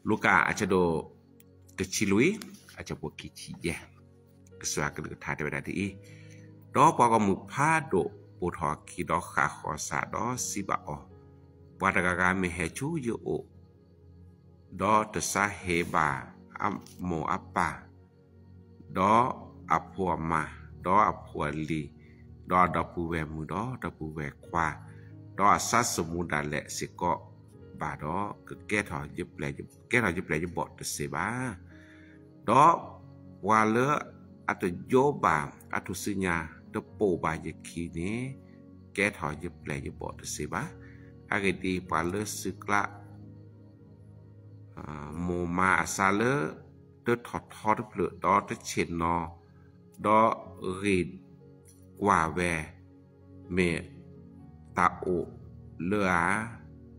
ลูกาอาจจะโดกะชิลุยอาจจะบ่กิจิแยกษากะทาเทวดาที่ดอปอกมุพาโดปุทอกิดอขาขอสาดอสิบะอปะตะกะกาเมเฮจูโยโอดอตะสาเฮบาอัมโมอัปปาดออพัวมาดออพัวลีดอดอปูเวมุดอดอปูเวควาดอสัสสมุดาและสิกอบาดอกะแก้ทอยิบแลแก้ทอยิบแลยบ่ตะเสบาดอวาเลอัตโยบาอัตุสิญาตะโปบายคีนี้แก้ทอยิบแลยบ่ตะเสบาอากติปาเลสึกละโมมาอาซาเลเดทอทอเปลดอตะเชนนอดอรีดกว่าแวเมตาโอเลอา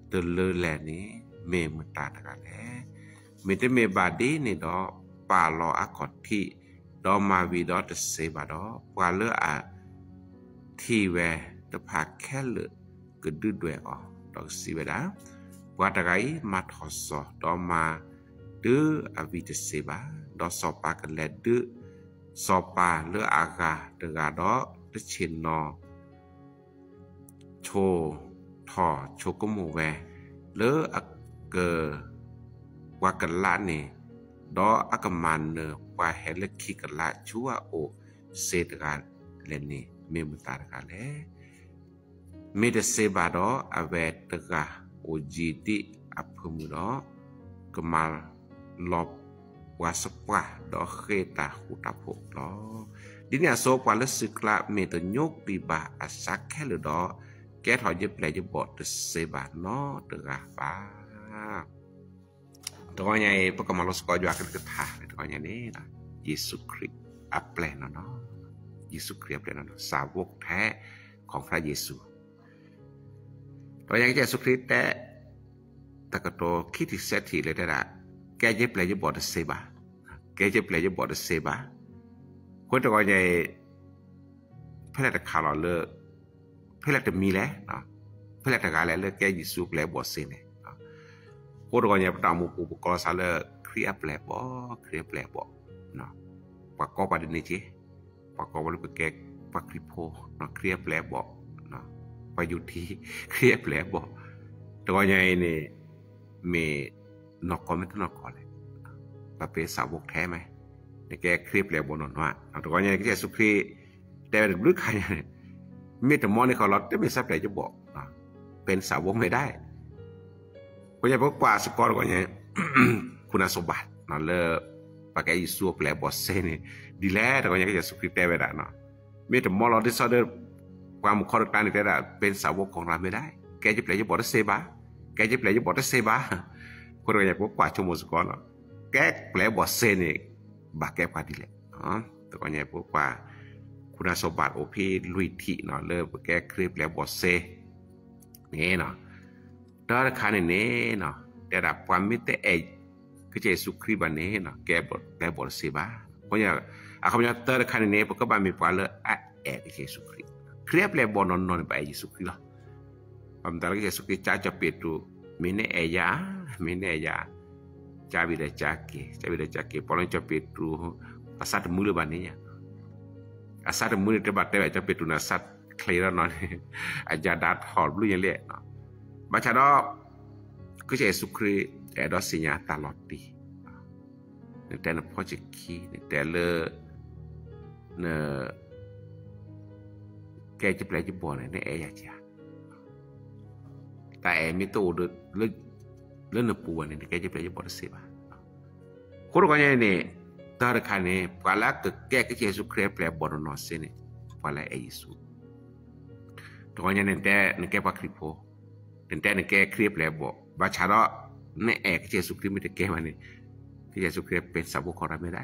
เตเลแลนี้เมมตาตะกะแลเมเตเมบาดีนี่ดอปาลออะกอทิดอมาวีดอตะเซบาดอปาเลอาทีแวตะพาแค่เลกึดด้วยออดอกสิเวดาปาตะไกมาทอสอดอมาเดอวิตะเซบาดอสอปากะแลเดสอปาเลออากาตะกาดอตะเชนนอโชทอโชกโมแวเลออะเกวากะละนี่ดออะกะมันเนปาเฮเลคิกะละชัวโอเซตกาเลนี่เมมุตาตะกาเลเมเดเซบาดออะเวตะกาโอจีติอะพมุดอกะมาลอบวาสปะดอเคตาหุตาโพดอดิเนี่ยโซปาลสึกละเมตโยกปีบาอะซักแค่เลดอแก้ถอยยิบแลยิบบอตเซบานอตะกาฟาตัวใหญ่ปกมาลสกออยู่กะทาตัวใหญ่นี่นะเยซูคริสต์อัปแปลนเนาะเยซูคริสต์แปลนเนาะสาวกแท้ของพระเยซูตัวใหญ่เยซูคริสต์แต่ตะกะโตคิดที่เซติเลยได้แก้ยิบแลยิบบอตเซบาแก้ยิบแลยิบบอตเซบาคนตัวใหญ่พระตะคาลอเลเพื่อจะมีแล้วเนาะเพื่อจะกาแล้วแกยิสุแปลบ่เซนเนาะโคตรก็เนี่ยตามอุปกรณ์ซาเลเคลียร์แปลบ่เคลียร์แปลบ่เนาะปากกอบาดนี่จิปากกอบาลแกปากคริโพเนาะเคลียร์แปลบ่เนาะไปอยู่ที่เคลียร์แปลบ่ตัวใหญ่นี่เมนอกก็ไม่ต้องนอกก็เลยปะเป็นสาวกแท้มั้ยแกเคลียร์แปลบ่นอนว่าตัวใหญ่ก็จะสุครีแต่ลึกใครเนี่ยมีแต่มอนี่เขาลอดไม่ทราบใดจะบอกเป็นสาวกไม่ได้เพราะฉะนั้นพวกกว่าสกอร์ก็เนี่ยคุณสมบัติเนาะเลปากไอ้ซัวแปลบ่เซนี่ดีแล้วแต่ก็ยังจะสุขแต่เวลาเนาะมีแต่มอลอดิซอเดอร์ความขอดการนี่แต่เป็นสาวกของเราไม่ได้แกจะแปลจะบอกได้เซบาแกจะแปลจะบอกได้เซบาคนก็อยากพวกกว่าชั่วโมงสกอร์เนาะแกแปลบ่เซนี่บาแกกว่าดีแหละแต่ก็ยังพวกกว่าคุณสมบัติโอพีลุยทิเนาะเลิกแก้คลิปแล้วบ่เซนี่เนาะตอนคันนี่เนาะแต่ละความมิแต่คือเยซูคริสต์บัดนี้เนาะแก้บ่แล้วบ่เซบาเพราะอย่างคำว่าตอนคันนี่ก็บ่มีปาเลอะเยซูคริสต์คลิปแล้วบ่นอนไปเยซูคริสต์เนาะความตาเยซูคริสต์จะเปตรูมิเนยาจาวิดาจักพอลจะเปตรูภาษามุลบัดนี้asat mun te batte ja petuna sat clear non aja dat hol blu yang le no baca do ku Yesus Kristus do sinya taloti ne te na project ki ne te le ne ke je ple je bo ne ya ja ta mi tu de le ne pu ne ke je ple je bo se ba ko ro nya neตาคันนี่ปาลักแก้ก็เยซูคริสต์แปลบ่นอเซนี่ปาลักเยซูตัวนี้เนี่ยแต่แก้ปากคริโพแต่เนี่ยแก้คริสต์แปลบ่บาชาดอเนี่ยก็เยซูคริสต์ไม่ได้แก้มานี่ที่เยซูคริสต์เป็นสาวกของเราไม่ได้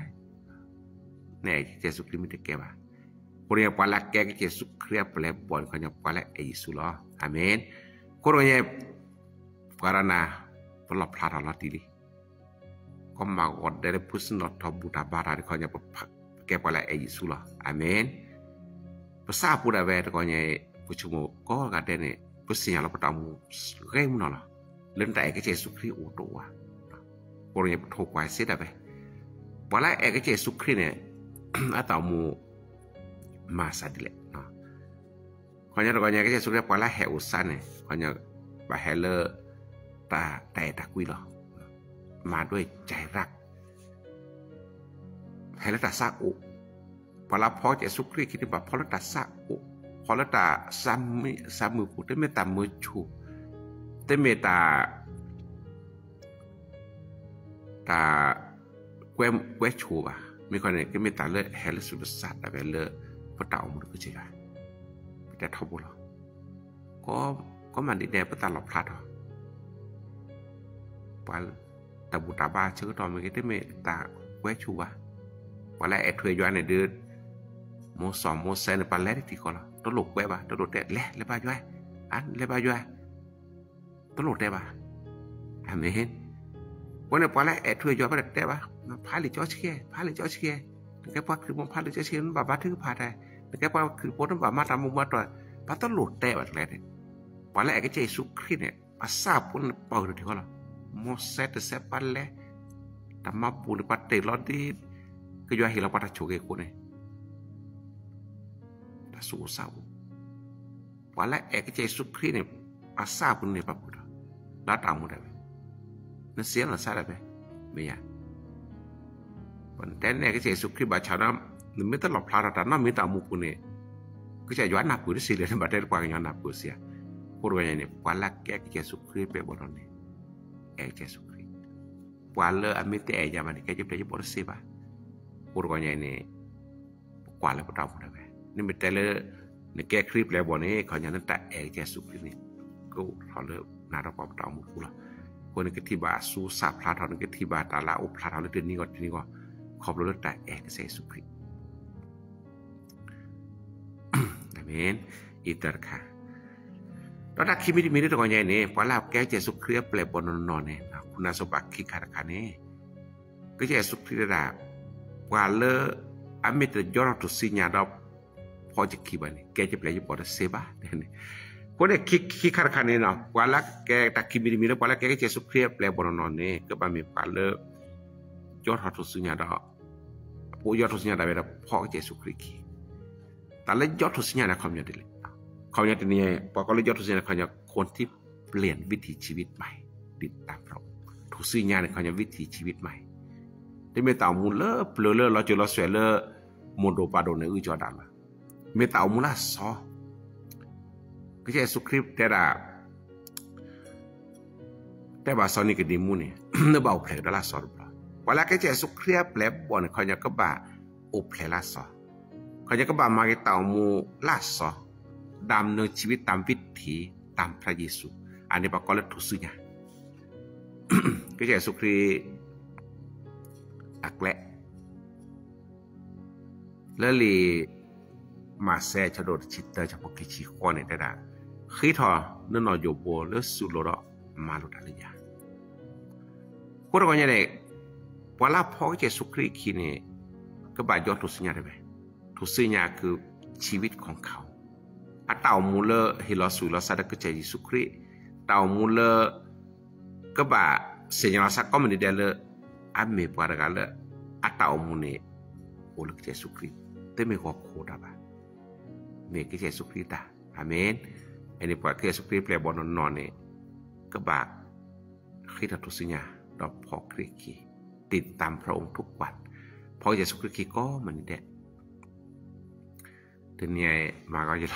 เนี่ยเยซูคริสต์ไม่ได้แก้มาคนเนี่ยปาลักแก้ก็เยซูคริสต์แปลบ่คนเนี่ยปาลักเยซูล้ออาเมนคนเนี่ยkarena pelop lara latili koma god dari pusno tobuta bara ko nya ke pala e yisula amen pesa pura ve ko nya puchumo ko ga dene pusinya la patamu rem no la len ta ke Yesus Kristus o to wa พวกนี้ถูกกว่าเสียได้ไปพอละเอกเจสุคริเนี่ยอาตามูมาซะดิแหละเนาะคนเนี่ยก็เนี่ยก็จะสุคริพอละแหอุสันเนี่ยคนเนี่ยบ่ให้เลตาแต่ตะกุยหรอมาด้วยใจรักให้ละตาซาอุพอละพอเจสุคริคิดว่าพอละตาซาอุพอละตาสามมือผู้เตเมตามือชูเตเมตาแกวชูป่ะมีคนเนี่ยก็มีตาเลแฮลสุดสัตว์แบบเลพอตาอมก็จะแต่ทบบ่ล่ะก็มันดีแดปตาหลบพลาดอ่ะปาตาบุตาบาชื่อตอนมีก็เมตาแกวชูป่ะปาละเอถวยยวนเนี่ยเดือดโม2โมเซนปาละที่ก็ล่ะตลกแกวป่ะตลกแต่และบาย้วยอันและบาย้วยตลกแต่ป่ะอาเมนวันนี้พอแล้วถวยยอบ่ได้ป่ะพาลิจอเชแกพอคือมันพาลิจอเชมันบ่ถือพาได้แกพอคือบ่ต้องบ่มาตามมุมาต่อปาตลอดแต่บัดแลเนี่ยพอแล้วก็เจสุคริสต์เนี่ยภาษาปุ่นเป่าที่เขาล่ะโมเสสปัลเลตามาปุ่นปาเตลอดีก็อยู่ให้เราปาตะโชเกโกเนี่ยตาสู้ซาพอแล้วก็เจสุคริสต์เนี่ยภาษาปุ่นเนี่ยปะปุ่นลาตามมุได้นั่นเสียงน่ะซะได้มั้ยไม่ยากวันแต่เนี่ยก็เจสุคริสต์บาชาวนั้นไม่ต้องหลบพลาดตาน้ามีตามุกุเนี่ยก็จะย้อนนับกูได้สิเลยบัดได้กว่าย้อนนับกูเสียพูดว่าอย่างนี้ว่าละแกเจสุคริสต์ไปบ่นั่นนี่เจสุคริสต์ว่าเลอมิเตยามันแกจะไปบ่ได้สิบ่พูดว่าอย่างนี้กว่าแล้วบ่ตามได้นี่มีแต่เลนี่แกคริสต์แล้วบ่นี่เขาอย่างนั้นแต่เจสุคริสต์นี่ก็เขาเลน่ารับบ่ตามมุกุล่ะคนก็ที่บาสู้สาพลาดเฮานึกที่บาตาลาอุพลาดเฮาเดือนนี้ก็ขอบรู้แต่เอกเสสุคริสต์อาเมนอีตร์ค่ะตอนนั้นคิดมีได้ตรงไหนเนี่ยพอลาแกเจสุคริสต์แปลบนนเนี่ยคุณสมบัติคิดขาดคันนี่ก็เจสุคริสต์ได้ว่าเลอเมตยอร์ตุสิญญาดอกพอจะคิดว่านี่แกจะแปลอยู่บ่ได้เสบะเนี่ยคนเนี่ยคิดขาดคันนี่เนาะว่าละแกตะคิดมีได้พอละแกเจสุคริสต์แปลบนนเนี่ยก็บ่มีว่าเลยอดทุสิญญาดอกผู้ยอดทุสิญญาได้แบบพอเจสุคริสต์แต่ละยอดทุสิญญานะคำนี้ดิเขาเนี่ยตัวนี้พอก็เลยยอดทุสิญญาเขาเนี่ยคนที่เปลี่ยนวิถีชีวิตใหม่ติดตามเราทุสิญญาเนี่ยเขาเนี่ยวิถีชีวิตใหม่ที่ไม่ต่ามูลเปลือเราจะเราสวยเลโมโดปาโดในอุจอดันละไม่ต่ามูลซอก็ใช่สุคริปแต่บาซอนี่ก็ดีมูนี่เนื้อเบาแผลดลาซอเวลาก็ใช่สุคริปแผลบ่อนเขาเนี่ยก็บ่าอุแผลลาซอเขาเนี่ยก็บ่ามาเกต่ามูลาซอดำเนินชีวิตตามวิถีตามพระเยซูอันนี้ประกอบและทุสิญญาก็ใช่สุคริอักและแล้วลีมาแซ่ชะโดดชิตเตอร์เฉพาะกิชิข้อเนี่ยได้คือทอเนื้อนอโยโบแล้วสุโลดมาลุดาลยาพวกเราเนี่ยเนี่ยพอลาพอเจสุคริสต์คีเนี่ยก็บาดยอดทุสิญญาได้ไหมทุสิญญาคือชีวิตของเขาอาเต่ามูเลฮิลอสุลอซาดะก็เจเยซูคริสต์เต่ามูเลก็บาเสียงเราสักก็มันได้เลยอาเมปวาระกันเลยอาเต่ามูเนี่ยโอลกเจสุคริสต์แต่ไม่ก็โคดาบะเมกเจสุคริสต์อาเมนอันนี้ปว่าเจสุคริสต์แปลบ่นอนเนี่ยก็บาคริสต์ทุสิญญาดอกพอคริสต์ติดตามพระองค์ทุกวันพอเยซูคริสต์ก็มันเด็ดทีนี้มาก็จะ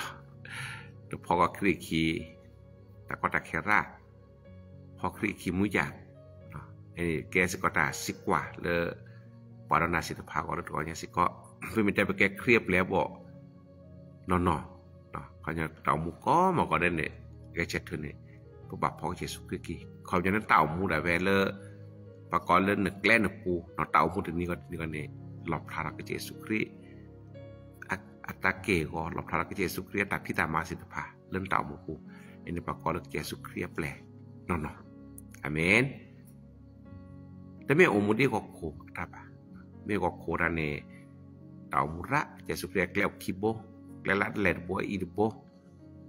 แต่พอก็คริสต์แต่ก็ตะเคราพอคริสต์มุยากไอ้แกสิก็ตาสิกว่าเลยปารณาสิทธภาก็ตัวเนี่ยสิก็เพื่อมันจะไปแก้เครียบแล้วบ่นอนเขาจะเต่ามูก็มาก็ได้เนี่ยแกเจ็ดเท่านี้ก็บับพอเยซูคริสต์เขาจะนั้นเต่ามูได้แวเลยปากรเล่นนึกแกล้นปูเนาะเต่ามูถึงนี้ก็เนี่ยหลบพารักเยซูคริสต์อัตเกก็หลบพารักเยซูคริสต์ตักที่ตามาสิทธภาเล่นเต่ามูปูอันนี้ปากรเล่นเยซูคริสต์แปลนอนอาเมนแต่ไม่โอมุดีก็โคตรบ่าไม่ก็โคราเนี่ยเต่ามูระเยซูคริสต์แกล้วคิโบแกล้วลัดแหลดบัวอีดโบ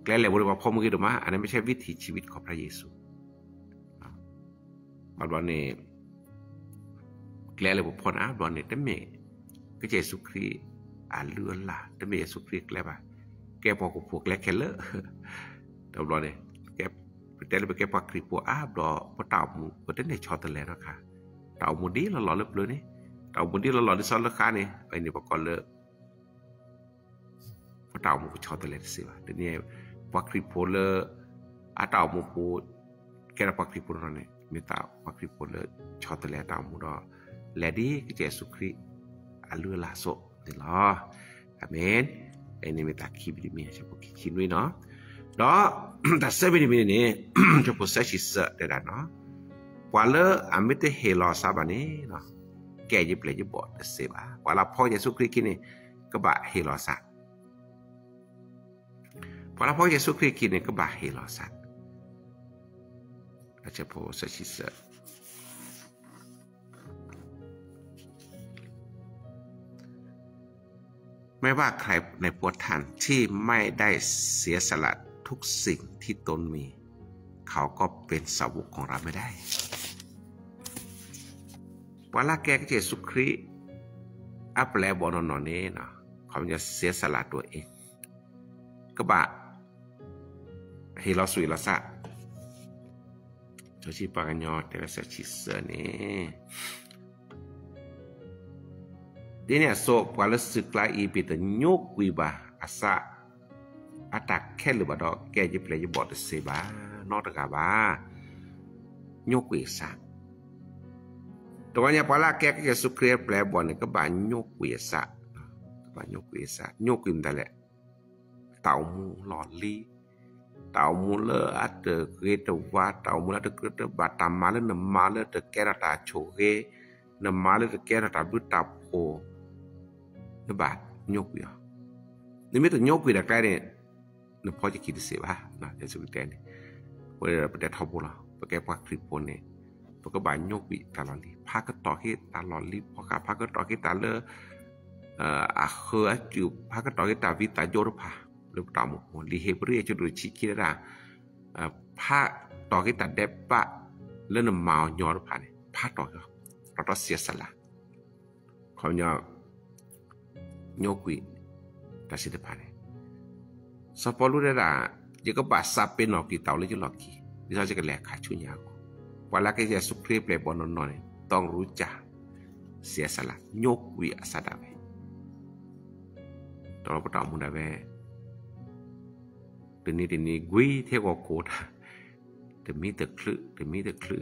แกล้วแหลดบัวมาพอมือดูมาอันนั้นไม่ใช่วิถีชีวิตของพระเยซูบางวันเนี่ย แกลเลยบ่พรอาบรอนนี่แต่แม่ก็เยซูคริสต์เลือนล่ะแต่แม่เยซูคริสต์แล้วว่าแกพอกับพวกแลแคเลตบรอนนี่แกแต่เลยไปแกปากคริปัวอาบรอบ่ตาหมู่บ่ได้ในชอตแล้วนะคะตาหมู่ดีหล่อๆเลยนี่ตาหมู่ดีหล่อๆที่ซ้อนราคานี่ไอ้นี่บ่ก่อนเลยบ่ตาหมู่ชอตแล้วสิว่าเดี๋ยวนี้ปากคริปัวเลยตาหมู่ปูแกปากคริปัวนั่นนี่มีตาปากคริปัวเลยชอตแล้วตาหมู่ดอแลดีก็เยซูคริสต์เลือลาโซนี่ล่ะอาเมนไอ้นี่มีตาคิดดิมีเฉพาะคิดไว้เนาะดอแต่เซบิดินี่เฉพาะเซชิสเดดาเนาะกว่าเลอมิเตเฮลอซาบานี่เนาะแกยิบเลยยิบบอดเสบากว่าละพ่อเยซูคริสต์นี่ก็บะเฮลอซาพอละพ่อเยซูคริสต์นี่ก็บะเฮลอซาเฉพาะเซชิสไม่ว่าใครในพวกท่านที่ไม่ได้เสียสละทุกสิ่งที่ตนมีเขาก็เป็นสาวกของเราไม่ได้เวลาแกเยซูคริสต์แปลบ่นอนนี้เนาะเขาจะเสียสละตัวเองก็บะให้เราสุยละซะJadi paganyo terasa cisa ni. Dia ni sok wala sekla ipita nyok wiba asa atak kel ba do ke je ple je bot se ba no ta ka ba nyok wi sa. Tonya pala ke Yesus Kristus ple bon ni ka ba nyok wi sa. Ba nyok wi sa. Nyok wi mdale. Tau mu lo li tau mula ada kereta wat tau mula ada kereta batamala namala de kereta choge namala de kereta butapo ne bat nyok ya ni me to nyok wi da kai ne ne pho ji ki de se ba na je su te ni ko de pa de thau la pa ke pa kri pon ne pa ka ba nyok wi ta lo li pha ka to ki ta lo li pha ka to ki ta le khơ chu pha ka to ki ta vi ta yo pa lu ta mo li hebrew chu du chi ki da pha to ki ta de pa le na ma nyo ro pa ni pha to to sia sala ko nya nyokwi ta si de pa ni so po lu da je ko ba sa pe no ki tau le ju lo ki ni sa je ka le kha chu nya ko wa la ke Yesu Kristus เปลบ่นอนนี่ต้องรู้จักเสียสละยกวิอาสาดาเวตอบ่ตอมุนดาเวตนี่กุยเทกโกดแต่มีแต่คลึ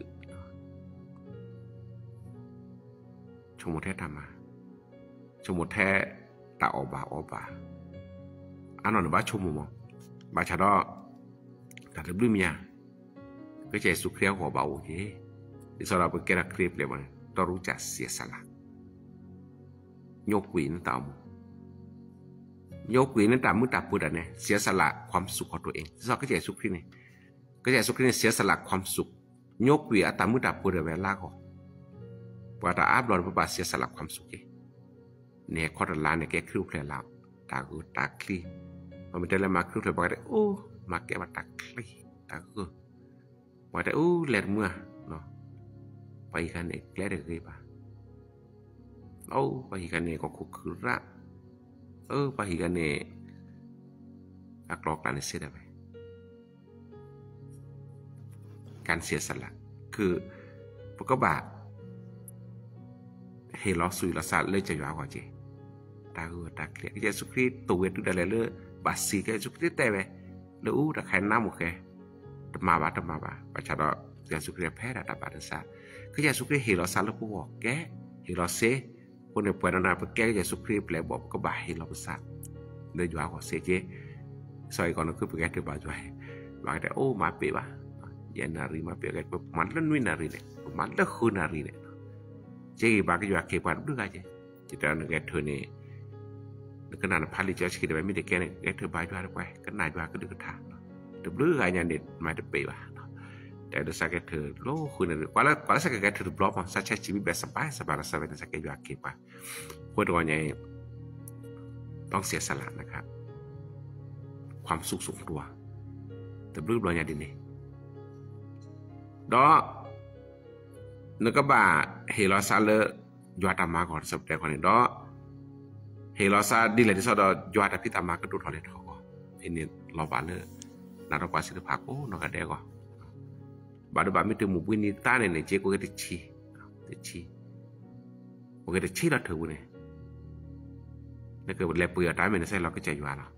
ชมแท้ตามาชมแท้ตาออบาอันนั้นบ่ชมมบ่ชะดอตาบลืมยาก็เยซูคริสต์หัวเบาเฮดิสราไปเกระคริปเลยมันต้องรู้จักเสียสละยกวินตามยกวินนั้นตามมุตตาปุดเนี่ยเสียสละความสุขของตัวเองสอนก็เยซูคริสต์นี่ก็เยซูคริสต์เสียสละความสุขยกวิตามมุตตาปุดเวลาก็ว่าตาอาบลอนพระบาทเสียสละความสุขเนี่ยข้อตลาดเนี่ยแกคริวเพลลาวตาคลีพอมันได้มาคริวเพลบอกได้โอ้มาแกว่าตาคลีตาคือว่าแต่แลดเมื่อเนาะไปกันเอกแลดได้เคยป่ะไปกันเนี่ยก็คุกคือระไปกันเนี่ยอักลอกกันเสียได้ไหมการเสียสละคือพวกก็บาดเฮลอสุยลาซาเลยจะยาวกว่าเจตาเคลียเยซูคริสต์ตัวเวทุได้เลยบาสีเยซูคริสต์แต่เวแล้วตะไคน้ำโอเคตมาบาประชาดเยซูคริสต์แพ้ระดับบาดซาก็เยซูคริสต์เฮลอซาแล้วพวกแกเฮลอเซคนในป่วยนาไปแกเยซูคริสต์แปลบอกก็บาเฮลอซาเลยยาวกว่าเซเจซอยก่อนคือไปแกถือบาจอยบาแต่มาเปะวะยันนารีมาเปะแกมันเล่นวินารีเนี่ยมันเล่นคืนนารีเนี่ยjadi bagi juga kepan udah aja kita nak gather ni kena nak pali jauh sikit tapi mesti kena gather baju ada apa kena juga ke dekat thang terbelah hanya ni mai terpe bahแต่ดูสักเgather loคุณkalauสักgather blog mah sayaชีวิตแบบสบายรasaเป็นสักjuga kepanคนตัวนี้ต้องเสียสละนะครับความสุขส่วนตัวแต่บลื้อๆอย่างนี้ดอนึกว่าเฮลอซาเล ยอดตามมาก่อนสับแต่ก่อนเนี่ยดอเฮลอซาดีเลยที่สุดยอดแต่พี่ตามมาก็ดูทอเลยทออันนี้เราบาเลยนาเรากว่าสิทธิภาพโอ้นอกจากเด็กก็บาดูบาไม่ถึงหมู่วินิต้าเนี่ยเจ๊ก็จะชี้โอเคจะชี้เราถือเนี่ยนี่คือเล็บเปลือยได้ไม่ได้ใช่เราก็จะอยู่แล้ว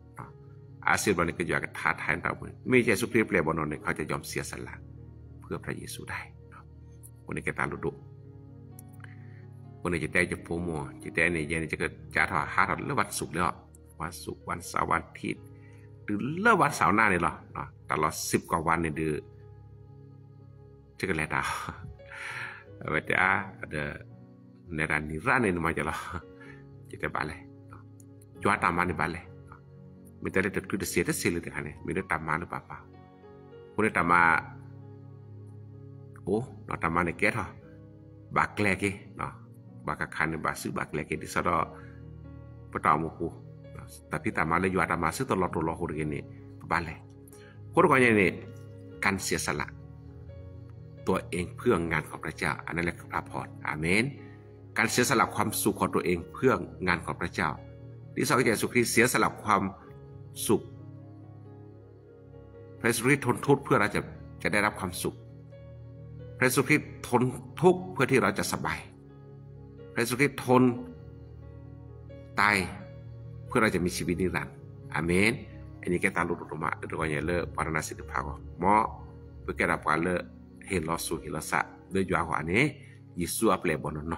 อาศิบานี่ก็อยู่กับท้าทายเราไม่ใช่สุครีเปลี่ยนบนนั้นเขาจะยอมเสียสละเพื่อพระเยซูได้วันนี้แกตาลุดุวันนี้จะได้จะโปรโมจะได้ในเย็นจะเกิดจะถอดหาถอดเรื่องวันศุกร์แล้ววันศุกร์วันเสาร์วันอาทิตย์หรือเรื่องวันเสาร์หน้าเนี่ยหรอตลอด10 กว่าวันเนี่ยดื้อจะกันแล้วดาวเวทีada neran niran ini macam lah kita balik jual taman ni balik minta dia terus dia sel dia kan minta taman tu apa punya taman oh no taman ni kira bak lagi no bak kan ni basu bak lagi di sana pertama aku tapi taman le jual taman tu tolong hari ni balikคนนี่การเสียสละตัวเองเพื่องานของพระเจ้าอันนั้นแหละคือพระพรอาเมนการเสียสละความสุขของตัวเองเพื่องานของพระเจ้าที่สองพระเยซูคริสต์เสียสละความสุขพระเยซูคริสต์ทนทุกข์เพื่อเราจะได้รับความสุขพระเยซูคริสต์ทนทุกข์เพื่อที่เราจะสบายพระเยซูคริสต์ทนตายเพื่อเราจะมีชีวิตนิรันดร์อาเมนอันนี้แกตาลุตุมาดูกันอย่างเลิศปารณาสิทธิภาพหมอเพื่อแกรับการเลิศเห็นลอสุเห็นลอสะโดยจวานี้ยิสุอัปเลบอนน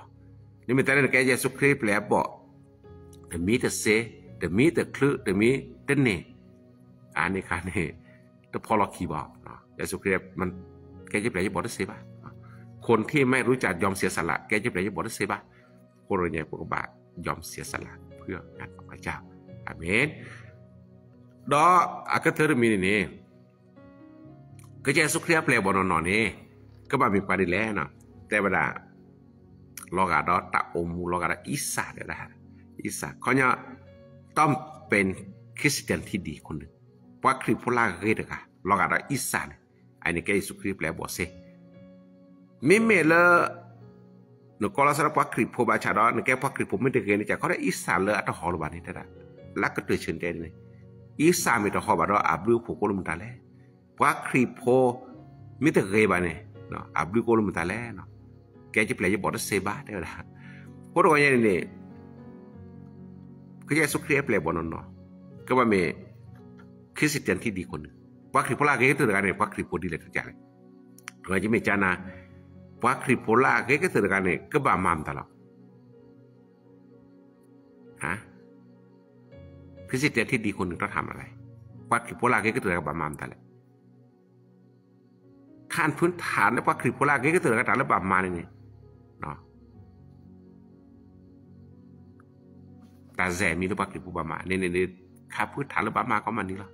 นี่มันแต่ในแกเยซูคริสต์แปลบอกเดมีแต่เซเดมีแต่คลึเดมีแต่เนอันนี้ค่ะเนี่ยแต่พอเราคีบอกเนาะเยซูคริสต์มันแกจะแปลบอกได้เซบ้าคนที่ไม่รู้จักยอมเสียสละแกจะแปลบอกได้เซบ้าคนเราเนี่ยปกบายอมเสียสละเพื่องานของพระเจ้าอาเมนดออากาศเธอมีนี่ก็เยซูคริสต์แปลบอกนอนนี่ก็มามีปาริแล้วเนาะแต่เวลาลอกาดอตาอมูลอกาดอิสาเนี่ยนะอิสาเขาเนี่ยต้องเป็นคริสเตียนที่ดีคนหนึ่งเพราะคริสต์พูดล่าเกิดกันลอกาดอิสาเนี่ยอันนี้แกเยซูคริสต์แปลบอกเสไม่เมื่อเลยหนูก็รักษาเพราะคริสต์พูดบาชาดอหนูแกเพราะคริสต์พูดไม่ได้เกินนี่จ้ะเขาได้อิสาเลยอัตหอลบานี่ได้ละลักก็ตื่นเชิญใจนี่อิสามีตัวหอบาดออับลูกผู้คนมุตาเล่เพราะคริสต์พูดไม่ได้เกินบานี่เนาะอับลูกคนมุตาเล่เนาะแกจะเปลี่ยนจะบอกได้เซบ้าได้ละเพราะว่าอย่างนี้ก็เยซูคริสต์เปลี่ยนบนนั้นเนาะก็ว่ามีคริสเตียนที่ดีคนนึงว่าคริสต์พลาเกย์ตัวกันเนี่ยว่าคริสต์พอดีเลยทุกอย่างเราจะไม่จานะว่าคริสต์พลาเกย์ตัวกันเนี่ยก็บ้ามามตลอดฮะคริสเตียนที่ดีคนนึงต้องทำอะไรว่าคริสต์พลาเกย์ตัวกันบ้ามามตลอดขั้นพื้นฐานในว่าคริสต์พลาเกย์ตัวกันแล้วบ้ามาเนี่ยเนาะแต่แซมีรูปคลิปบามาเนี่ยข้าพูดฐานรูปบามาก็มันนี่ละ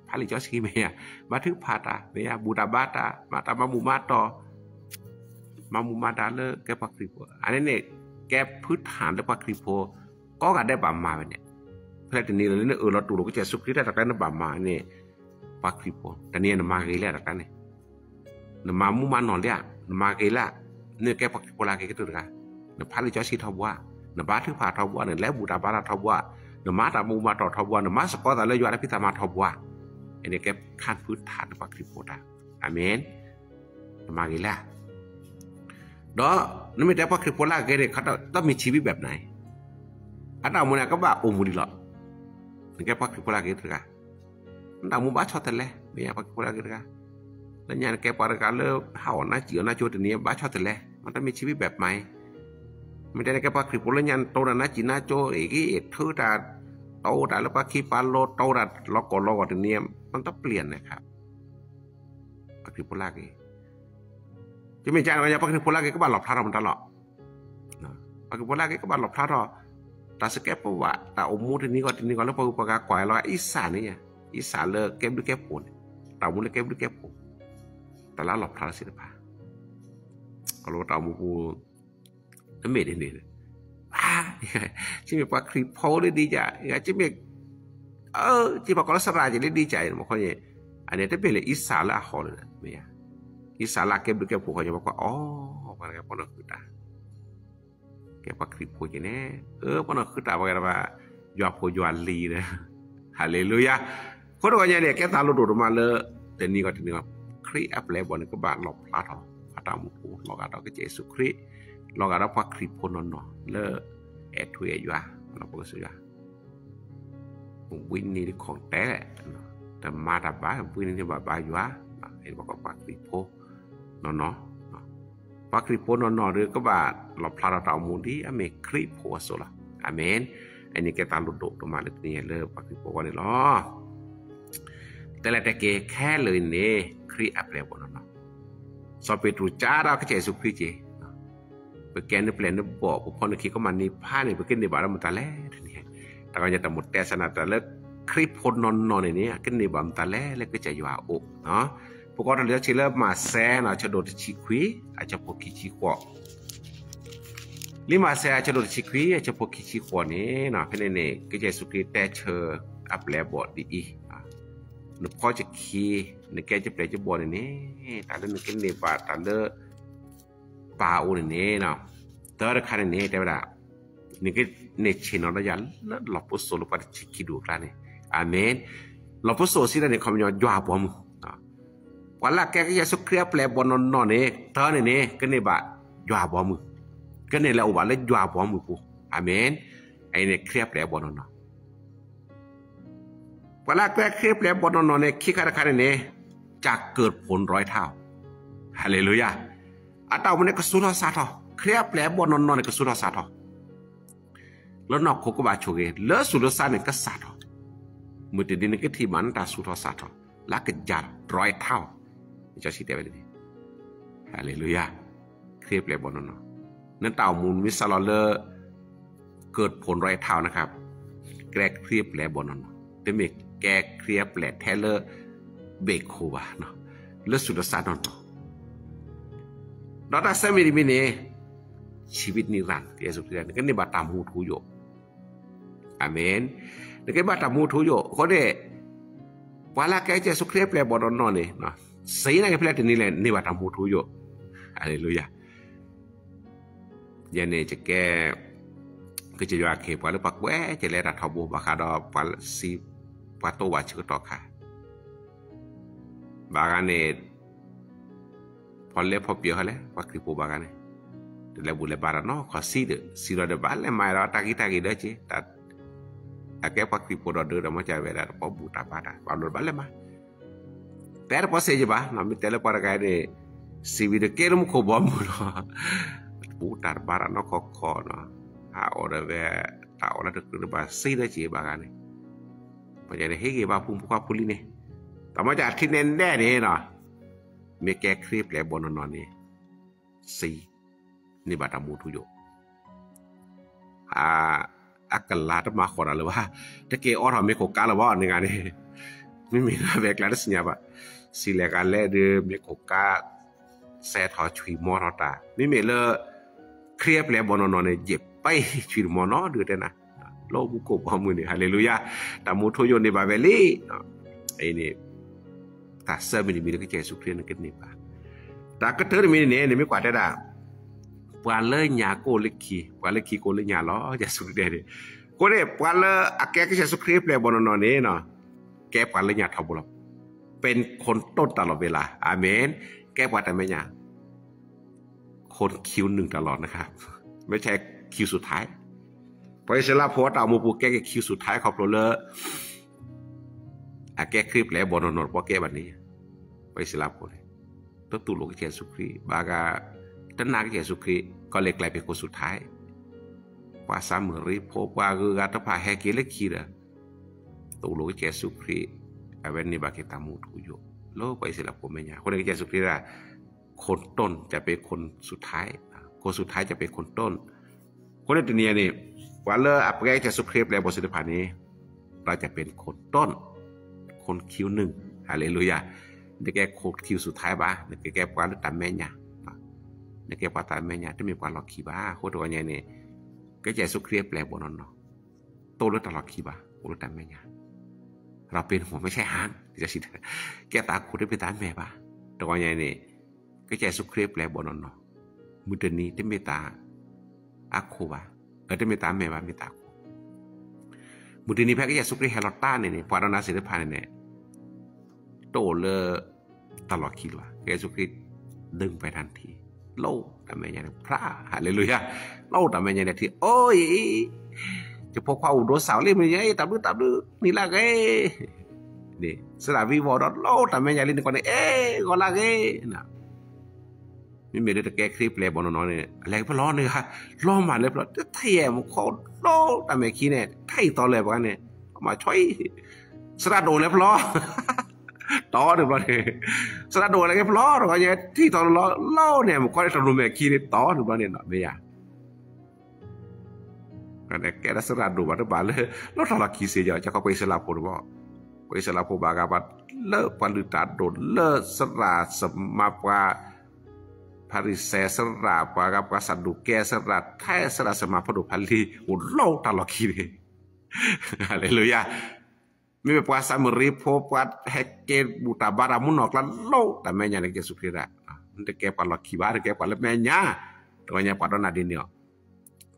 พาลิจอสกีเมียมาถึงพาตาเมียบูดาบาตามาตามามูมาตอมามูมาตาเลแกพักคลิปอันนี้เนี่ยแกพื้นฐานรูปคลิปก็กันได้บามาเนี่ยเพื่อที่นี่เราเนี่ยเราดูเราก็จะสุขีได้แต่การบามาเนี่ยพักคลิปแต่เนี่ยนมาเกลี่ยแต่กันเนี่ยนมามูมานอนเนี่ยนมาเกลี่ยเนี่ยแกพักคลิปลาเกลี่ยตัวกันเนี่ยพาลิจอสกีทว่า นบาถึงพาทบวานแล้วบูดาบาราทบวานมาตามูมาต่อทบวานมาสกอตแล้วยอดพิธามาทบวาอันนี้แกขั้นพื้นฐานของคริสต์โปรตาอาเมนมากี่ละดอนั่นไม่ได้เพราะคริสต์โปรตาแกเนี่ยเขาต้องมีชีวิตแบบไหนอันนั้นมันก็ว่าองค์ดีหรอกนี่แกเพราะคริสต์โปรตาแกถือกันอันนั้นมันบ้าชอบแต่เลยไม่ใช่เพราะคริสต์โปรตาแกถือกันแล้วเนี่ยแกปาร์การเลิกเห่าหน้าจี๋อหน้าโจตัวนี้บ้าชอบแต่เลยมันต้องมีชีวิตแบบไหนไม่ได้แค่พักคลิปแล้วยันโตระนะจีน่าโจเอกเธอแต่โตแต่แล้วพักคลิปปาโลโตแต่ล็อกก่อนเนี่ยมันต้องเปลี่ยนนะครับพักคลิปลากจะไม่ใช่ว่าพักคลิปลากก็บ้านหลบพระเรามันตลอดพักคลิปลากก็บ้านหลบพระเราแต่สเก็ตประวัติแต่อมูทีนี้ก็แล้วพออุปการก่อยเราอีสานนี่อีสานเลยเก็บด้วยแก้ปุ่นแต่มูเลยเก็บด้วยแก้ปุ่นแต่ละหลบพระศิลปะก็รู้แต่มูกูนั่นไม่ได้เนี่ยที่มีว่าคลิปโพได้ดีจ้ะที่มีที่บอกว่าสลายจะได้ดีใจมันเขาเนี่ยอันนี้ถ้าเป็นเลยอิสระหอเลยนะไม่อะอิสระเก็บดูเก็บผูกเขาจะบอกว่าอ๋ออะไรกันพวกนั้นคือตา แกปักคริโพจะแน่ปนคือตาว่าว่ายอโพยวนลีนะฮาเลลูยาคนว่าเนี่ยแกตาลุดมาเลยแต่นี่ก็ทีนี้คริอัปแลบ่นก็บาดหลบพลาดพระตามุกูลอกาดก็เจสุคริลอกาดปักคริโพนนเลแอทุยอยู่เราบ่สุยาวินนี่ของแต่มาตาบ้าวินนี่บ่อยู่เห็นบอกว่าปักคริโพนปักคริโพนหรือก็บาดหลบพลาดตามุดีอเมคริโพโซล่ะอาเมนอันนี้แกตาลุดมาเลยนี่เลยปักคริโพว่านี่ล้อแต่ละแต่แกแค่เลยเนี่ยคริอัปแลบ่นสอเปตรูจ้าเราก็เจสุคริเจไปแกนในแปลนบอกพอนึกคิดก็มันนี่ผ้านี่ไปกินในบาร์มันตาแลนี่แต่ก็จะตะหมดแต่สนาแต่เลิกคริพนนในนี้กินในบาร์มันตาแลแล้วก็จะอยู่อาอกเนาะพวกเราเลือกชิเลมาแซนะจะโดดชิควีอาจจะพวกคิชิขวลิมาแซจะโดดชิควีอาจจะพวกคิชิขวนี่เนาะเพิ่นนี่ก็เจสุคริแต่เชออัปแลบ่ดีนึกพอจะคีนึกแกจะเปลจะบ่นี่ตาเลิกนึกกินในบาร์ตาเลิกปาอุนี่เนาะตอคันนี่แต่ว่านี่ก็เนชินอระยันลอปโซลปาชิคิดูกลานี่อาเมนลอปโซสิได้คำยอยัวบ่มว่าละแกก็จะสุเครียแปลบ่นนนี่ตอนี่ก็นี่บะยัวบ่มก็นี่ละอุบะเลยยัวบ่มปูอาเมนไอ้นี่เครียแปลบ่นนว่าละแกเครียแปลบ่นนนี่คิดคันนี่จะเกิดผล100เท่าฮาเลลูยาatau mene kesura sato kria ple bonon non kesura sato lo nok ko ko ba choge le sura sa ne ka sato muti din ke thi man ta sura sato la ke jar 100 เท่าจะสิเตไปดิฮาเลลูยาครีเปลbonon non นั้นเต่ามูลวิสลเลเกิดผล100 เท่านะครับแกรครีเปลbonon non เตเมแกครีเปลแทเลเบโคบาเนาะle sura satoดอตาเซมิริมิเนชีวิตนิรันดร์ที่เยซูคริสต์ก็นี่บาตามูทูโยอาเมนนี่ก็บาตามูทูโยคนเดวาลาแกเยซูคริสต์แปลบ่นนนี่เนาะสีนั่นก็แปลที่นี่แหละนี่บาตามูทูโยฮาเลลูยายันเนจะแกก็จะอยู่อาเคปว่าหรือปักแวจะเลรัทบบ่คาดอปาซีปาโตวาชิกตอค่ะบางอันเนี่ยพอเล็บพอเปียวเขาเลยว่าคริปโปบางเนี่ยแต่แล้วบุเลบาระนอขอซีเดซีเราเดบาเลยไม่เราตากิตากิเดจีแต่อาแกว่าคริปโปเราเดินมาจากเวลาพอบูตาบาระบาลบาเลยมาแต่พอเสียจ้ะน้ำมิเตลปาร์กายเนี่ยซีวิเดเกลมุขบอมเนาะบูตาบาระนอขอคอเนาะหาออเดเวตาออเดเดบาซีเดจีบางเนี่ยพอจะได้เฮกิบาพุ่งพวกพุลิเนี่ยแต่มาจากที่เน้นแน่เนี่ยเนาะเมแกครีปแลบ่นนนี่ซีนี่บาตามูทุโยอักกลาตมาขอเลยว่าถ้าเกออทำเมโคกาละว่าในงานนี้ไม่มีนะเวกลาดสัญญาบะสิเลกาแลเดเมโคกาแซทอชุยมอรตาไม่มีเลยครีปแลบ่นนนี่เจ็บไปชุยมอนอดูได้นะโลบุโกบ่มือนี่ฮาเลลูยาตามูทุโยในบาเวลีไอ้นี่ta sabini mi ke Yesus Kristus ke ni ba ta ke ter mi ne mi kwa da pa le nya ko le ki ko le nya lo Yesus de ko ne pa le ake ke Yesus Kristus แปลบ่นนนี่เนาะแกpa le nya ทาบ่ล่ะเป็นคนต้นตลอดเวลาอาเมนแกว่าแต่ไม่เnyaคนคิว1ตลอดนะครับไม่ใช่คิวสุดท้ายพออิสราโพตามูปูแกคิวสุดท้ายขอบเลยอาแกคลิปแล้วบ่นนบ่แกบัดนี้ไปสิลาโพเลยตุโลกเยซูคริสต์บากาตนาเยซูคริสต์ก็เลยกลายเป็นคนสุดท้ายว่าสามริพบว่าคือกาตพาแฮกิเลคีระตุโลกเยซูคริสต์อเวนิบาเกตามูทุโยโลไปสิลาโพเมียคนเยซูคริสต์คนต้นจะเป็นคนสุดท้ายคนสุดท้ายจะเป็นคนต้นคนในตัวนี้นี่ว่าเลอัปเกเยซูคริสต์แล้วบ่สิทธิภานี้เราจะเป็นคนต้นคนคิว1ฮาเลลูยาเด็กแกโคดคิวสุดท้ายบ้าเด็กแกปวาลตามแม่ญาเด็กแกปวาตามแม่ญาที่มีปวาลอคีบ้าโคตัวใหญ่นี่ก็จะสุครีแปลบ่นนโตแล้วตลอดคีบ้าโคตามแม่ญาเราเป็นหัวไม่ใช่หางจะสิแกตาโคได้ไปตามแม่บ้าตัวใหญ่นี่ก็จะสุครีแปลบ่นนมือเดนี้ที่เมตา aku ba ada minta me ba minta aku mudi ni phak Yesu Christ helota ni parana sire phane ne to le ตลอดคิดว่าเยซูคริสต์ดึงไปทันทีโลแต่แม่ยังพระฮาเลลูยาโลแต่แม่ยังที่โอ้ยจะพกความอุดมสาวเลยมันยังตับดื้อนี่ล่ะเอ้นี่สระวิวอดโลแต่แม่ยังนี่ก่อนก็ล่ะเอ้น่ะมีเมได้แก้คลิปแล้วบ่น้อยๆนี่อะไรพะล้อนี่ค่ะล้อมาเลยพะจะเที่ยมขอโลแต่แม่ขี้เนี่ยไทยตอนเลยบ่กันเนี่ยมาช่วยสระโดนแล้วพะล้อต่อเด้อบ่นี่สระโดนอะไรก็พะล้อก็เนี่ยที่ตอนล้อเนี่ยมันก็ได้ตอนแม่ขี้นี่ต่อเด้อบ่เนี่ยเนาะเมียกันแกได้สระโดนบ่ได้บาเลยแล้วตอนละขี้เสียจะเข้าไปสระโดนบ่ไปสระโดนบากาบัดเลิกปริตาโดนเลิกสระสมาปาภาริเสสระปากับสัดดุแกสระแท้สระสมาพดุพัลลีโอ้โลตลอดคีนี่ฮาเลลูยามีปาสามรีโพปัดเฮเกบุตาบารามุนอกละโลแต่แม่ญาในเยซูคริสต์มันจะแกปาลอคีบาแกปาละแม่ญาตัวญาปาดนาดินเนี่ย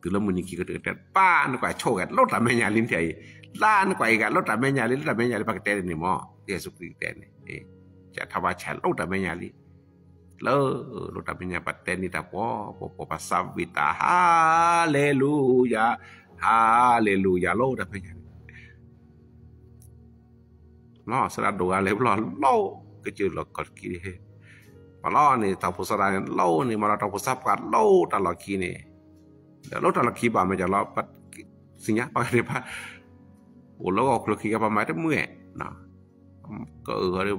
ตุลมุนิคีก็เกิดป้านกว่าโชกันโลแต่แม่ญาลิ้นใจล้านกว่าอีกโลแต่แม่ญาลิ้นแต่แม่ญาปากเตนี่หมอเยซูคริสต์นี่จะทว่าแชโลแต่แม่ญาลิ้นlo también pateni ta po pasavita haleluya haleluya lo también lo sera doa le lo ke chu lo kot ki he palo ni ta pusara lo ni mara ta pusap kat lo ta lo ki ni lo ta lo ki ba me ja lo pat sinya pa ni pa o lo ko ki ka pa ma te mue naก็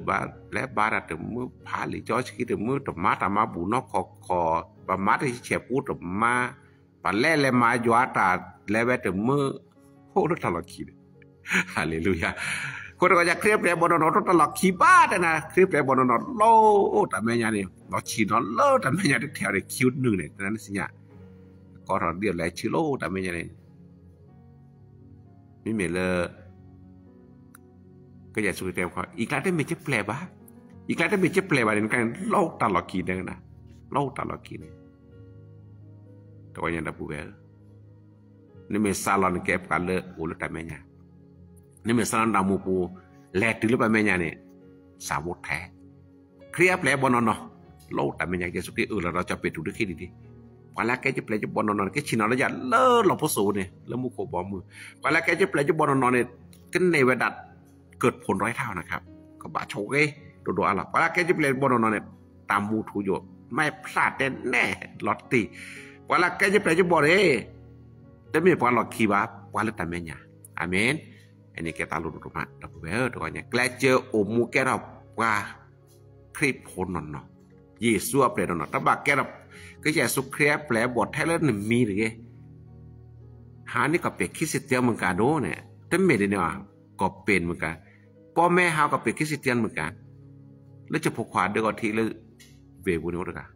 บาและบาดถึงมือพาลิจอยคิดถึงมือตมาตมาบุนอกคอปมาที่เฉพูดมาปแลและมายัวตาและเวถึงมือโหตลอดคิดฮาเลลูยาคนก็จะเครียบแล้วบนนตลอดขี้บ้าแต่นะเครียบแล้วบนนโลแต่แม่ยานี่เราชีนโลแต่แม่ยาได้แถวได้คิวนึงเนี่ยนั้นสิเนี่ยก็เราเดียวแลชื่อโลแต่แม่ยานี่มีเมลก็อย่าสุดเต็มเขาอีกแล้วได้ไม่จะแปลบ้าอีกแล้วได้ไม่จะแปลบ้าในการเล่าตลอดกีนึงนะเล่าตลอดกีนึงตัวอย่างดับเบิลนี่มีซาลอนเก็บกันเลยโอ้แล้วแต่แม่เนี่ยนี่มีซาลอนดามูปูแลกถึงหรือเปล่าแม่เนี่ยนี่สาวกแท้เครียบแล้วบนนอเล่าแต่แม่เนี่ยเยซูคริสต์เราจะไปดูด้วยคิดดีๆวันแรกแกจะแปลจะบนนอแกชินเอาแล้วอย่าเลิกหลอกพระสูเนี่ยแล้วมุขบอมือวันแรกแกจะแปลจะบนนอเนี่ยกันในเวดัดเกิดผล100 เท่านะครับก็บาโชเกโดๆอ่ะเวลาแกจะเปลี่ยนบนนเนี่ยตามมูทูอยู่ไม่พลาดแน่ลอตตี้เวลาแกจะเปลี่ยนจะบอกจะมีพอลอคีบาว่าแล้วแต่แม่ญาอาเมนอันนี้แกตาลุดมาดับเบิลตัวเนี่ยแกเจอโอมูแกเราว่าคลิปผลนอเยซูเปลี่ยนนอตบาแกเราก็จะสุเครียแปลบทให้แล้วนี่มีหรือหานี่ก็เป็นคริสเตียนเหมือนกันโดเนี่ยแต่ไม่ได้เนี่ยก็เป็นเหมือนกันพ่อแม่เฮาก็เป็นคริสเตียนเหมือนกันแล้วจะพกขวาเด้อทีแล้วเวบุนี่ว่า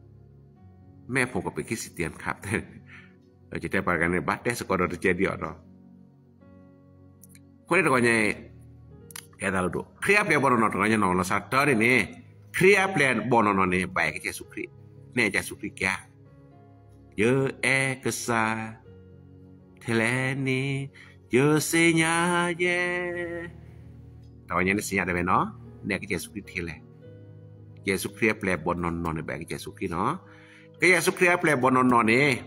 แม่ผมก็เป็นคริสเตียนครับเราจะได้ไปกันในบัดได้สกอร์ดเจเดียวเนาะคนนี้ก็เนี่ยแกตาลุดเครียบเปลี่ยนบอลนอตกันเนี่ยน้องเราสัตว์ตอนนี้เครียบเปลี่ยนบอลนอตเนี่ยไปกับเยซูคริสต์เนี่ยเยซูคริสต์แกเยอะกษาเทเลนีYo señale tawanya ni sinya debe no nek Yesus Kristus le Yesus Kristus ple bonon non be Yesus Kristus no ke Yesus Kristus ple bonon non ni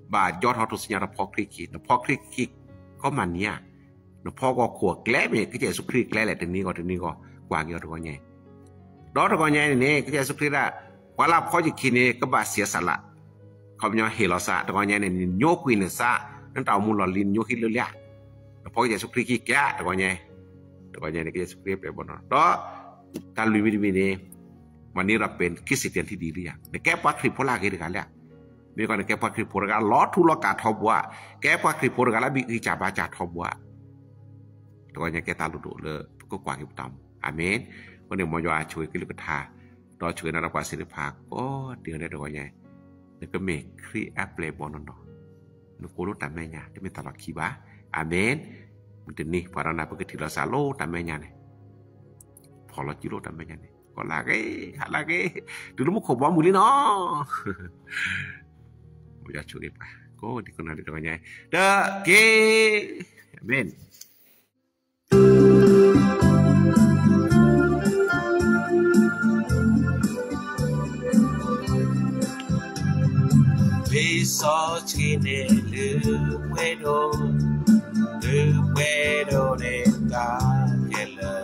ba jot hotu sinya ra pok Kristus no pok Kristus ko mania no pok ko khua kle me ke Yesus Kristus kle le tini ko kwa ge to nya do to nya ni ke Yesus Kristus la wala pho ji kini ko ba sia sala ko nya helosa to nya ni nyo kwin sa nan taw mu lo lin nyo hi le liaพอYesus Kristusแกตะก็เนี่ยนี่Yesus Kristusเป็นบ่เนาะตอตาลุยมีนี่วันนี้เราเป็นคริสเตียนที่ดีหรือยังแต่แกปาคริสต์โพลาเกกันแล้วมีก่อนแกปาคริสต์โพลาลอทุลกาทอบว่าแกปาคริสต์โพลาแล้วมีจาบาจาทอบว่าตะก็เนี่ยแกตาลุดเลยก็กว่าอยู่ตามอาเมนวันนี้มอยช่วยกิลกทาต่อช่วยนรับศิลปะก็เดี๋ยวได้ตะก็เนี่ยแล้วก็เมคคริแอปเปลบ่เนาะนโกรุตามแม่ญาที่เป็นตลอดคีบาAmin. Mungkin nih para nabi ketila salo tamanya nih. Polo jiro tamanya nih. Kok lagi. Dulu mau khobwa muli no. Mau ya curi pa. โกที่คนนั้นตัวใหญ่เด้อเกอาเมนVisocine luedo ne ta kele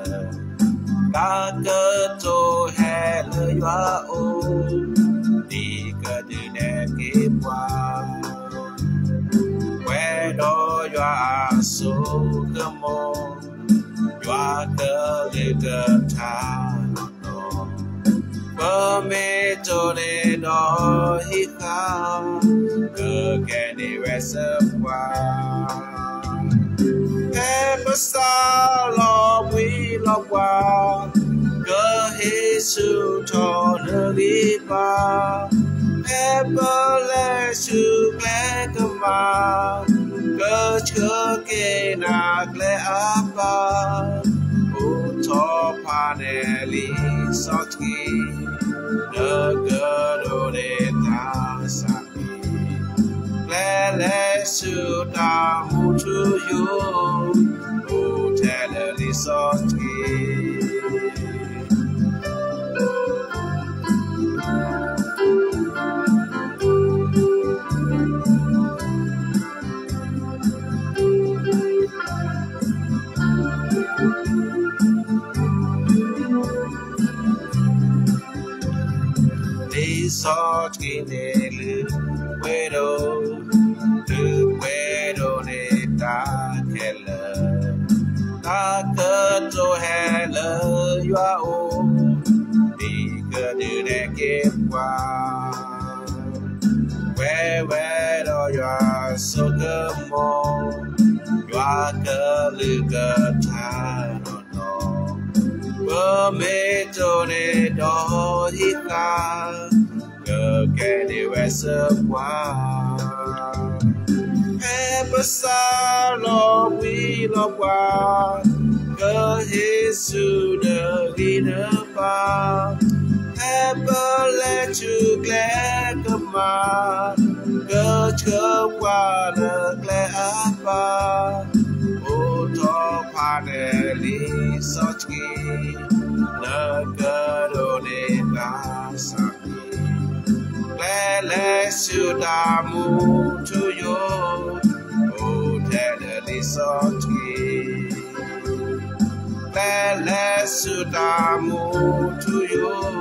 ta ke to hele yua o di ke de ne ke pwa we do yua so ke mo yua ke le ke ta me to ne do hi ka ke ke ni reservoir Pesa lo we lo wa ke Jesu to ne li ba Peba le su gle ke ma ke che ke na gle apa o to pa ne li so ti ne ge do ne ta sa le su ta mu to you o tell the sort sort in the widow ne ta kele ta ke to hele yua o di ke de ne ke wa we do yua so ke mo yua ke lu ke ta no me to ne do hi ka ke de reservoir Pesa lo we lo wa ke Jesu de li ne ba Peba le tu gle ke ma ke che wa le gle apa o to pa ne li so chi na ke do ne ta sa le su da mu to you the sorti le su da mu to you